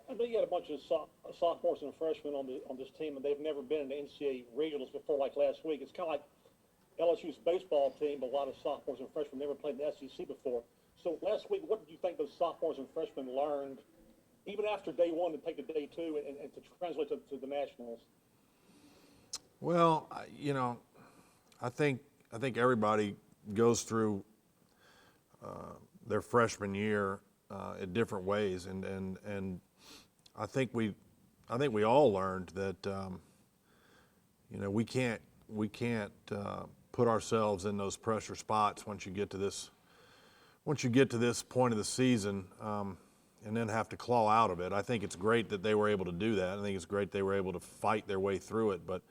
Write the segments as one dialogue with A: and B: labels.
A: I know you had a bunch of sophomores and freshmen on this team, and they've never been in the NCAA regionals before. Like last week, it's kind of like LSU's baseball team. But a lot of sophomores and freshmen never played in the SEC before. So last week, what did you think those sophomores and freshmen learned, even after day one, to take to day two and to translate to the nationals?
B: Well, I think everybody goes through their freshman year in different ways, and I think we all learned that we can't put ourselves in those pressure spots once you get to this point of the season, and then have to claw out of it. I think it's great that they were able to do that. I think it's great they were able to fight their way through it, but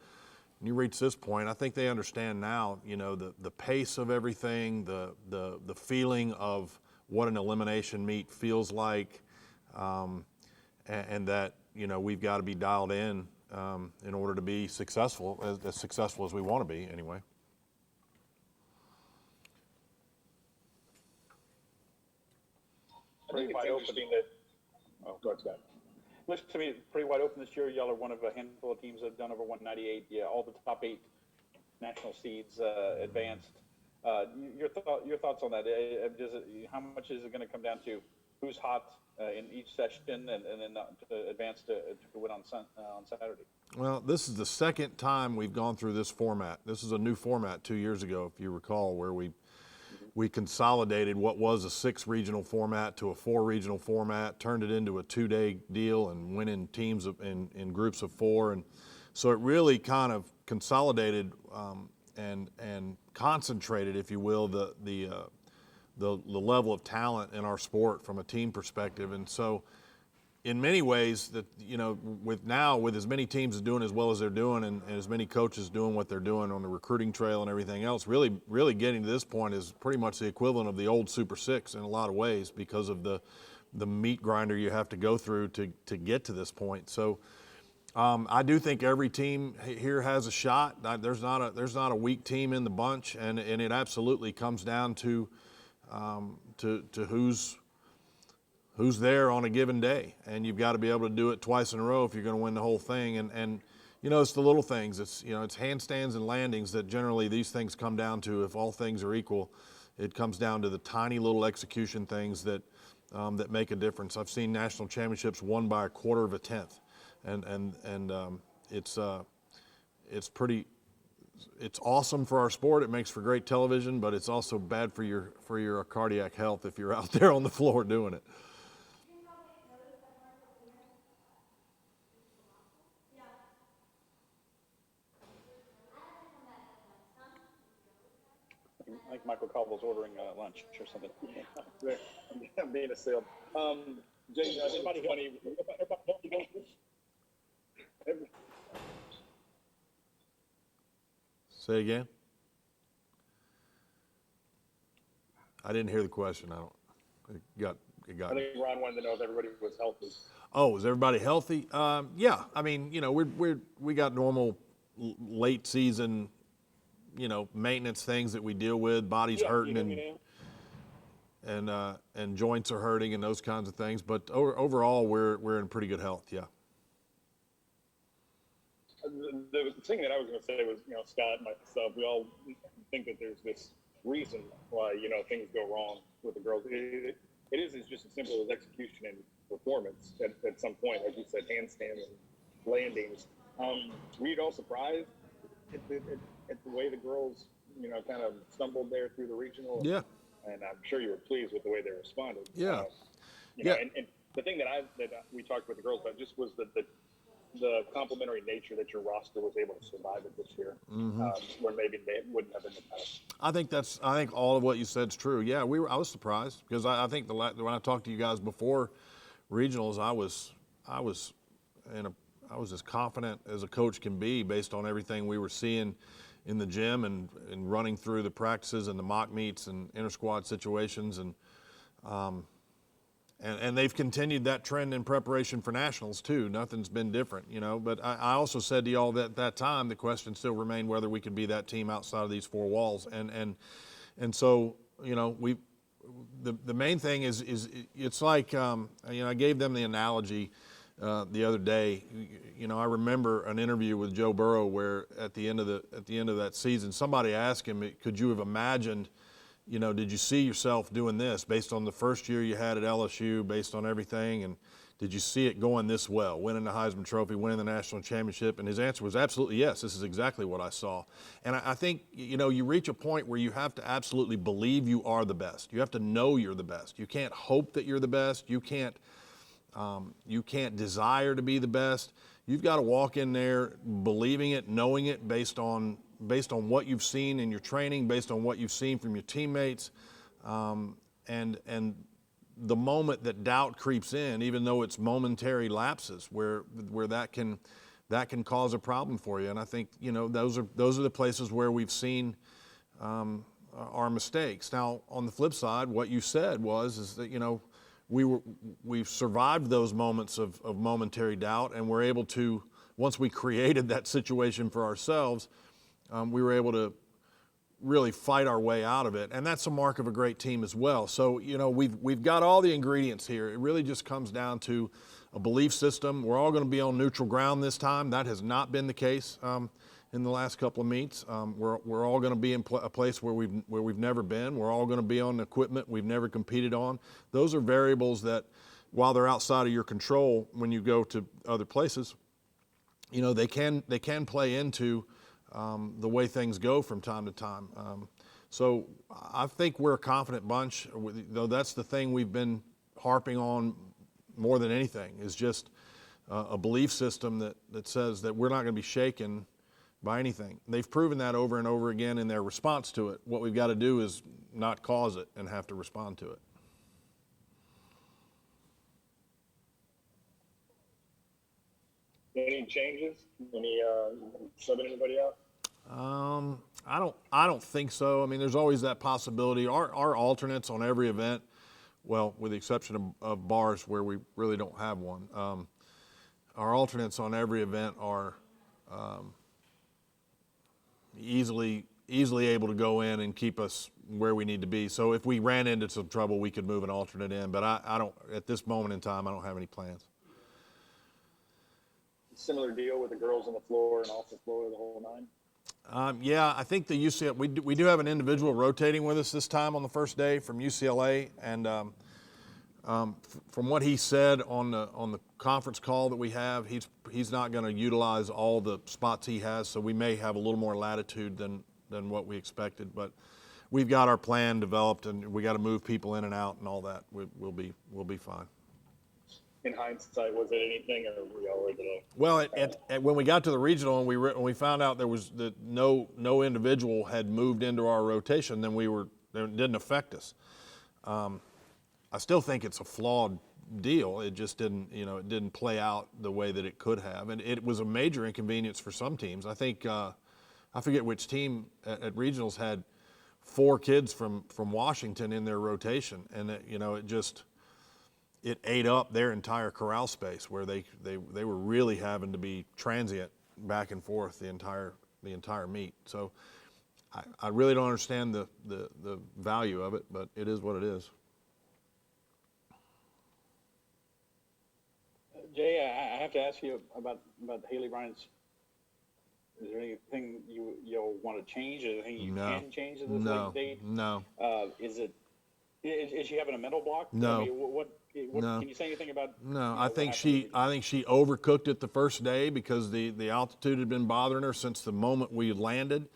B: when you reach this point, I think they understand now, the pace of everything, the feeling of what an elimination meet feels like, and that, we've got to be dialed in order to be successful, as successful as we want to be anyway.
C: Pretty wide open. Go ahead, Scott. Looks to me it's pretty wide open this year. Y'all are one of a handful of teams that have done over 198. Yeah, all the top 8 national seeds advanced. Your thoughts on that? How much is it going to come down to who's hot in each session, and then to advance to win on Saturday?
B: Well, this is the second time we've gone through this format. This is a new format 2 years ago, if you recall, where we consolidated what was a 6 regional format to a 4 regional format, turned it into a 2-day deal, and went in teams in groups of 4, and so it really kind of consolidated and concentrated, if you will, the level of talent in our sport from a team perspective. And so in many ways, that with as many teams doing as well as they're doing, and as many coaches doing what they're doing on the recruiting trail and everything else, really getting to this point is pretty much the equivalent of the old Super 6 in a lot of ways, because of the meat grinder you have to go through to get to this point. So I do think every team here has a shot. There's not a weak team in the bunch, and it absolutely comes down to who's there on a given day, and you've got to be able to do it twice in a row if you're going to win the whole thing. And it's the little things. It's handstands and landings that generally these things come down to. If all things are equal, it comes down to the tiny little execution things that make a difference. I've seen national championships won by a quarter of a tenth, and it's awesome for our sport. It makes for great television, but it's also bad for your cardiac health if you're out there on the floor doing it.
C: I think Michael Caldwell's ordering lunch or something. I'm being assailed. Jay, everybody funny.
B: Say again? I didn't hear the question. It got.
C: I think Ron wanted to know if everybody was healthy.
B: Oh, is everybody healthy? Yeah. I mean, we got normal late season, maintenance things that we deal with. Body's hurting and joints are hurting and those kinds of things. But overall, we're in pretty good health. Yeah.
D: The thing that I was going to say was, Scott and myself, we all think that there's this reason why, things go wrong with the girls. It is just as simple as execution and performance at some point, like you said, handstands and landings. Were you all surprised at the way the girls, kind of stumbled there through the regional?
B: Yeah.
D: And I'm sure you were pleased with the way they responded.
B: Yeah.
D: And the thing that we talked with the girls about just was the complementary nature that your roster was able to survive it this year, where maybe they wouldn't have in the past.
B: I think all of what you said is true. Yeah, I was surprised because I think when I talked to you guys before regionals, I was as confident as a coach can be based on everything we were seeing in the gym and running through the practices and the mock meets and inter-squad situations, and they've continued that trend in preparation for nationals too. Nothing's been different, But I also said to y'all that at that time the question still remained whether we could be that team outside of these 4 walls, and so the main thing is it's like I gave them the analogy the other day. You know, I remember an interview with Joe Burrow where at the end of that season, somebody asked him, could you have imagined, you know, did you see yourself doing this based on the first year you had at LSU, based on everything, and did you see it going this well, winning the Heisman Trophy, winning the national championship? And his answer was absolutely yes. This is exactly what I saw. And I think, you know, you reach a point where you have to absolutely believe you are the best. You have to know you're the best. You can't hope that you're the best. You can't desire to be the best. You've got to walk in there believing it, knowing it, based on what you've seen in your training, based on what you've seen from your teammates, and the moment that doubt creeps in, even though it's momentary lapses, where that can cause a problem for you. And I think, you know, those are the places where we've seen our mistakes. Now, on the flip side, what you said is that, you know, we've survived those moments of momentary doubt, and we're able to, once we created that situation for ourselves, we were able to really fight our way out of it, and that's a mark of a great team as well. So, you know, we've got all the ingredients here. It really just comes down to a belief system. We're all going to be on neutral ground this time. That has not been the case in the last couple of meets. We're all going to be in a place where we've never been. We're all going to be on equipment we've never competed on. Those are variables that, while they're outside of your control, when you go to other places, you know, they can play into the way things go from time to time. So I think we're a confident bunch, though that's the thing we've been harping on more than anything, is just a belief system that says that we're not going to be shaken by anything. They've proven that over and over again in their response to it. What we've got to do is not cause it and have to respond to it.
D: Any changes? Any subbing anybody out?
B: I don't think so. I mean, there's always that possibility. Our alternates on every event, well, with the exception of bars where we really don't have one, our alternates on every event are easily able to go in and keep us where we need to be. So if we ran into some trouble, we could move an alternate in. But I don't, at this moment in time, I don't have any plans.
D: Similar deal with the girls on the floor and off the floor, the whole nine?
B: Yeah, I think the UCLA, we do have an individual rotating with us this time on the first day from UCLA, and from what he said on the conference call that we have, he's not going to utilize all the spots he has, so we may have a little more latitude than what we expected. But we've got our plan developed, and we got to move people in and out and all that. We'll be fine.
D: In hindsight, was it anything, or were we all able to?
B: Well, when we got to the regional and when we found out there was that no individual had moved into our rotation, then it didn't affect us. I still think it's a flawed deal. It just didn't, you know, it didn't play out the way that it could have, and it was a major inconvenience for some teams. I think I forget which team at regionals had 4 kids from Washington in their rotation, and it ate up their entire corral space, where they were really having to be transient back and forth the entire meet. So I really don't understand the value of it, but it is what it is.
C: Jay, I have to ask you about Haley Bryant's. Is there anything you'll want to change? Is there anything you can change at this late date?
B: No.
C: Is she having a mental block?
B: No.
C: I mean, what
B: No.
C: can you say anything about?
B: No, I think she overcooked it the first day because the altitude had been bothering her since the moment we landed,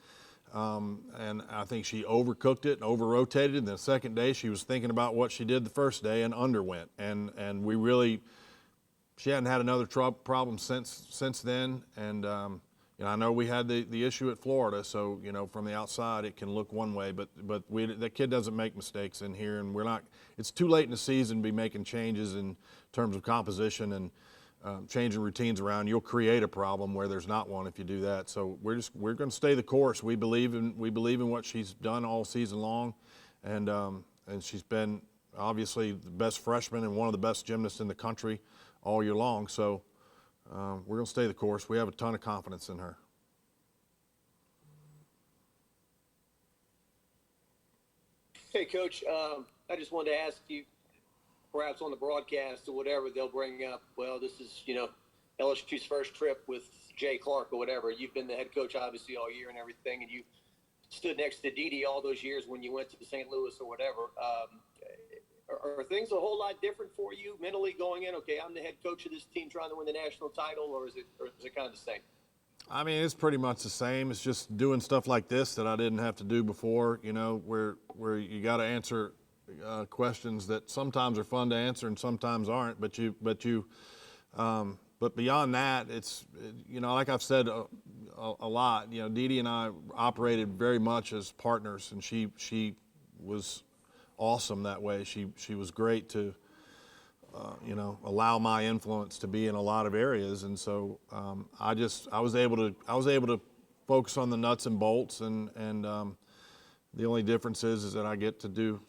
B: and I think she overcooked it and over-rotated. And the second day, she was thinking about what she did the first day and underwent. And she hadn't had another problem since then. And I know we had the issue at Florida, so from the outside it can look one way, but that kid doesn't make mistakes in here, and we're not. It's too late in the season to be making changes in terms of composition and changing routines around. You'll create a problem where there's not one if you do that. So we're going to stay the course. We believe in what she's done all season long, and she's been obviously the best freshman and one of the best gymnasts in the country all year long. So we're going to stay the course. We have a ton of confidence in her.
E: Hey, Coach, I just wanted to ask you, perhaps on the broadcast or whatever, they'll bring up, well, this is, LSU's first trip with Jay Clark or whatever. You've been the head coach obviously all year and everything, and you stood next to Didi all those years when you went to St. Louis or whatever. Are things a whole lot different for you mentally going in? Okay, I'm the head coach of this team trying to win the national title, or is it kind of the same?
B: I mean, it's pretty much the same. It's just doing stuff like this that I didn't have to do before, where you got to answer questions that sometimes are fun to answer and sometimes aren't. But beyond that, it's, like I've said a lot, Didi and I operated very much as partners, and she was awesome that way. She was great to, allow my influence to be in a lot of areas, and so I was able to focus on the nuts and bolts, and the only difference is that I get to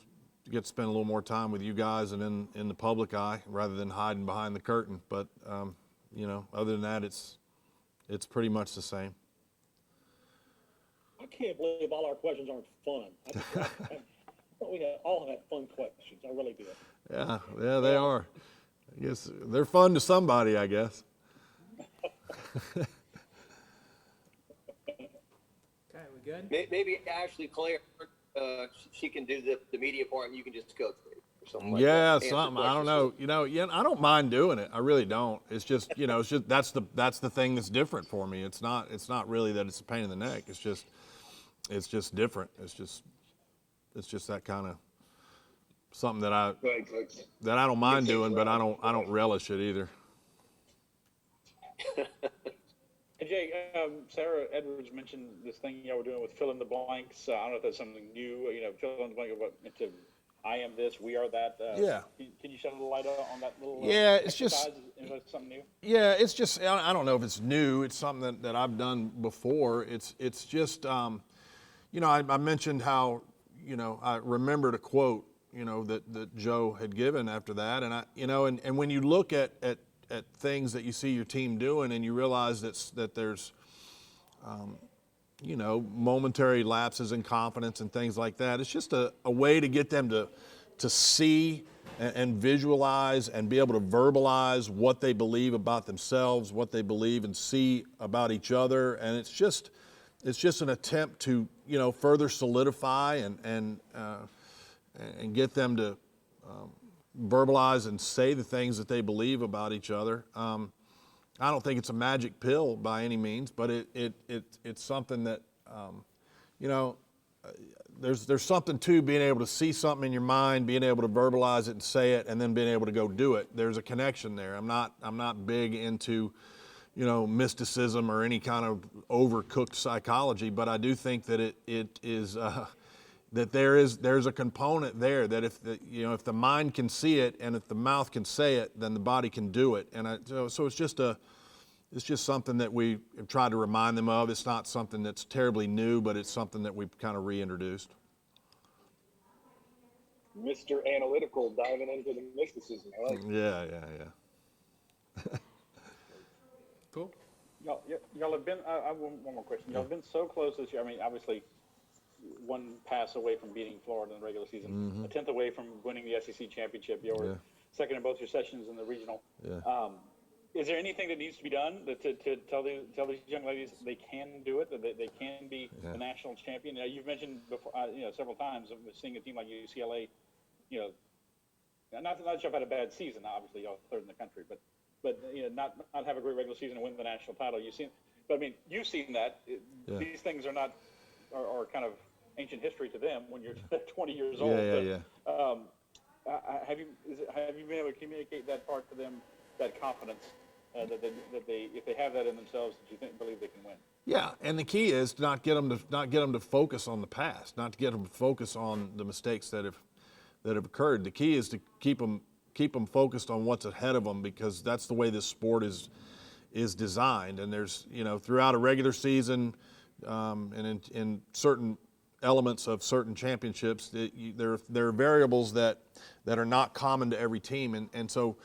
B: spend a little more time with you guys and in the public eye rather than hiding behind the curtain. But other than that, it's pretty much the same.
A: I can't believe all our questions aren't fun. I thought we all had fun questions. I really did.
B: Yeah, they are. I guess they're fun to somebody, I guess.
F: Okay, we good?
E: Maybe Ashley Claire, she can do the media part, and you can just coach me or something like
B: Yeah,
E: that.
B: something. I don't know. I don't mind doing it. I really don't. It's just, that's the thing that's different for me. It's not really that it's a pain in the neck. It's just different. It's just that kind of something that I don't mind doing, but I don't relish it either.
C: And Jay, Sarah Edwards mentioned this thing y'all were doing with fill in the blanks. I don't know if that's something new. Fill in the blank of what into I am this, we are that.
B: Yeah.
C: Can you shed a little light on that little?
B: Yeah, it's
C: exercise?
B: just.
C: Is that something new?
B: Yeah, it's just. I don't know if it's new. It's something that I've done before. It's just. I mentioned how I remembered a quote that Joe had given after that, and and when you look at things that you see your team doing, and you realize that there's momentary lapses in confidence and things like that, it's just a way to get them to see and visualize and be able to verbalize what they believe about themselves, what they believe and see about each other, and it's just an attempt to further solidify and get them to verbalize and say the things that they believe about each other. I don't think it's a magic pill by any means, but it's something that there's something to being able to see something in your mind, being able to verbalize it and say it, and then being able to go do it. There's a connection there. I'm not big into mysticism or any kind of overcooked psychology, but I do think that it is that there's a component there that if the mind can see it and if the mouth can say it, then the body can do it. And so it's just something that we have tried to remind them of. It's not something that's terribly new, but it's something that we've kind of reintroduced.
D: Mr. Analytical diving into the mysticism. I like it.
B: Yeah.
F: Cool.
C: Y'all have been. I have one more question. Y'all have been so close this year. I mean, obviously, one pass away from beating Florida in the regular season, a 10th away from winning the SEC championship. You were second in both your sessions in the regional.
B: Yeah.
C: Is there anything that needs to be done to tell these young ladies they can do it, that they can be a national champion? You've mentioned before, several times, seeing a team like UCLA, not that y'all had a bad season. Obviously, y'all third in the country, but not have a great regular season and win the national title. But I mean, you've seen that. These things are kind of ancient history to them when you're 20 years old. Have you been able to communicate that part to them, that confidence that they if they have that in themselves, that you believe they can win? Yeah, and the key is to not get them to focus on the past, not to get them to focus on the mistakes that have occurred. The key is to keep them focused on what's ahead of them, because that's the way this sport is designed. And there's throughout a regular season and in certain elements of certain championships, there are variables that are not common to every team, and so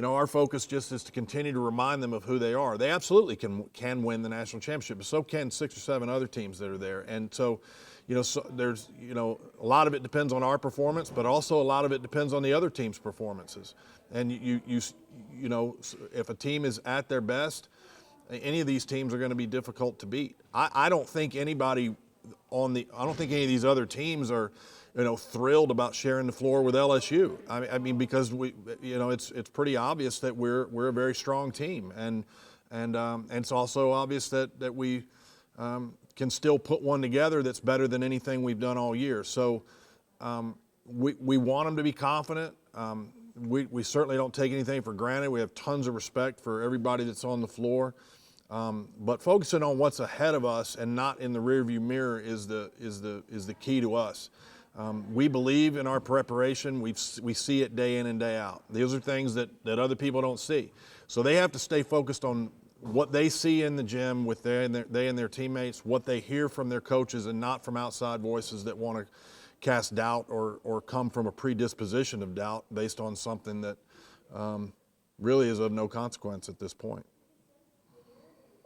C: our focus just is to continue to remind them of who they are. They absolutely can win the national championship, but so can 6 or 7 other teams that are there. And so
B: so there's, a lot of it depends on our performance, but also a lot of it depends on the other team's performances. And if a team is at their best, any of these teams are going to be difficult to beat. I don't think anybody I don't think any of these other teams are, thrilled about sharing the floor with LSU. I mean, because it's pretty obvious that we're a very strong team, and it's also obvious that we can still put one together that's better than anything we've done all year. So we want them to be confident. We certainly don't take anything for granted. We have tons of respect for everybody that's on the floor. But focusing on what's ahead of us and not in the rearview mirror is the key to us. We believe in our preparation. We see it day in and day out. These are things that other people don't see. So they have to stay focused on what they see in the gym with they and their teammates, what they hear from their coaches, and not from outside voices that want to cast doubt or come from a predisposition of doubt based on something that really is of no consequence at this point.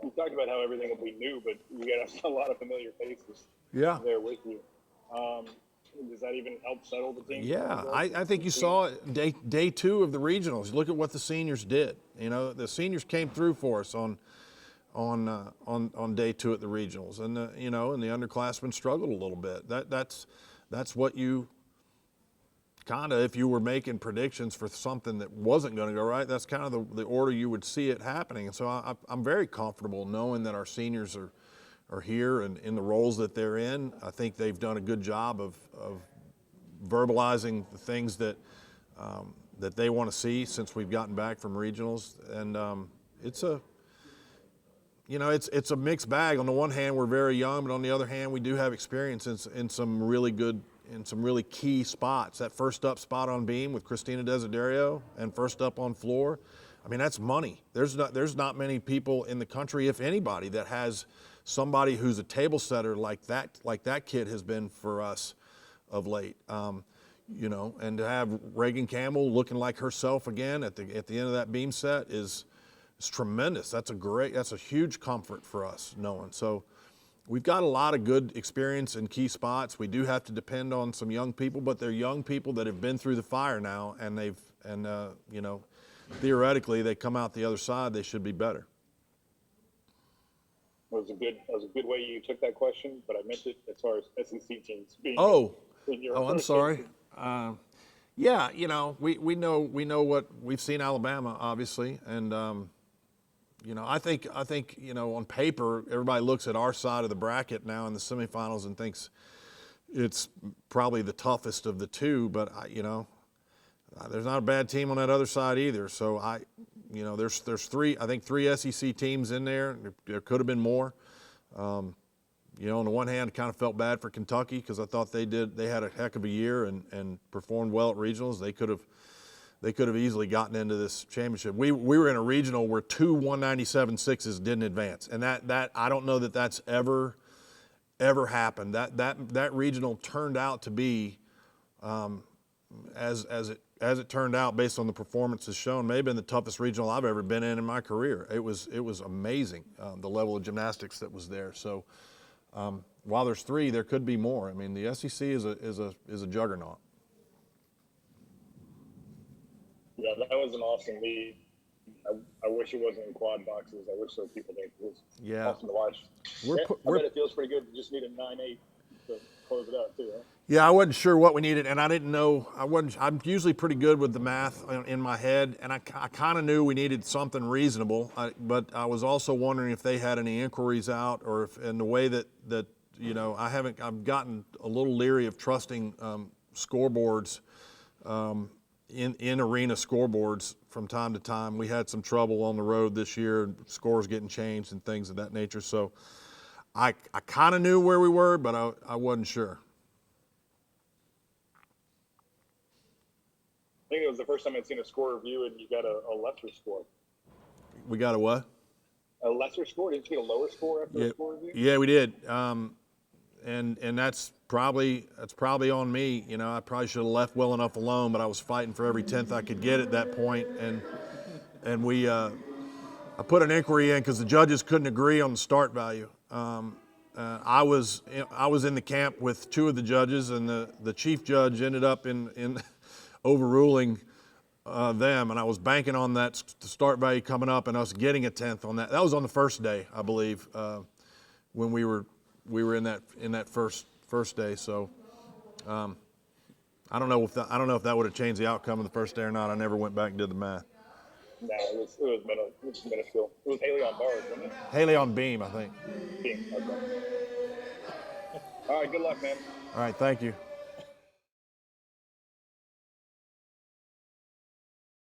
D: You talked about how everything will be new, but you got a lot of familiar faces there with you. Does that even help settle the team?
B: Yeah, I think you saw it day 2 of the regionals. Look at what the seniors did. The seniors came through for us on day 2 at the regionals, and the underclassmen struggled a little bit. That's what you kind of, if you were making predictions for something that wasn't going to go right, that's kind of the order you would see it happening. And so I'm very comfortable knowing that our seniors are here and in the roles that they're in. I think they've done a good job of verbalizing the things that they want to see since we've gotten back from regionals. And it's a mixed bag. On the one hand, we're very young, but on the other hand, we do have experience in some really key spots. That first up spot on beam with Christina Desiderio and first up on floor, I mean, that's money. There's not many people in the country, if anybody, that has somebody who's a table setter like that kid has been for us of late. And to have Reagan Campbell looking like herself again at the end of that beam set is tremendous. That's a huge comfort for us knowing. So we've got a lot of good experience in key spots. We do have to depend on some young people, but they're young people that have been through the fire now, and theoretically they come out the other side, they should be better.
D: That was a good way you took that question, but I meant it as far as SEC teams being.
B: I'm sorry. Yeah, we know what we've seen Alabama, obviously, and I think on paper everybody looks at our side of the bracket now in the semifinals and thinks it's probably the toughest of the two, but there's not a bad team on that other side either. So there's three SEC teams in there. There could have been more. On the one hand, I kind of felt bad for Kentucky because I thought they had a heck of a year and performed well at regionals. They could have easily gotten into this championship. We were in a regional where 2 197.6s didn't advance, and that I don't know that that's ever happened. That regional turned out to be as it turned out based on the performances shown, may have been the toughest regional I've ever been in my career. It was amazing, the level of gymnastics that was there. So while there's 3, there could be more. I mean, the SEC is a juggernaut.
D: Yeah, that was an awesome lead. I wish it wasn't in quad boxes. I wish there were people there. It was awesome to watch. I bet it feels pretty good. You just need a 9-8 to close it out too, huh?
B: Yeah, I wasn't sure what we needed, and I didn't know. I'm usually pretty good with the math in my head, and I kind of knew we needed something reasonable. But I was also wondering if they had any inquiries out, or if in the way that I've gotten a little leery of trusting scoreboards. In arena scoreboards from time to time. We had some trouble on the road this year, scores getting changed and things of that nature. So I kind of knew where we were, but I wasn't sure.
D: I think it was the first time I'd seen a score review and you got a lesser score.
B: We got a what?
D: A lesser score? Didn't you get a lower score after the score review?
B: Yeah, we did. And that's probably on me. I probably should have left well enough alone, but I was fighting for every 10th I could get at that point. And we I put an inquiry in because the judges couldn't agree on the start value. I was in the camp with two of the judges, and the chief judge ended up in overruling them, and I was banking on that start value coming up and us getting a 10th on that. That was on the first day, I believe, when we were in that first day. So I don't know if that would have changed the outcome of the first day or not. I never went back and did the math.
D: No, it was minuscule. It was Haley on bars, wasn't it?
B: Haley on beam, I think.
D: Okay. All right, good luck, man.
B: All right, thank you.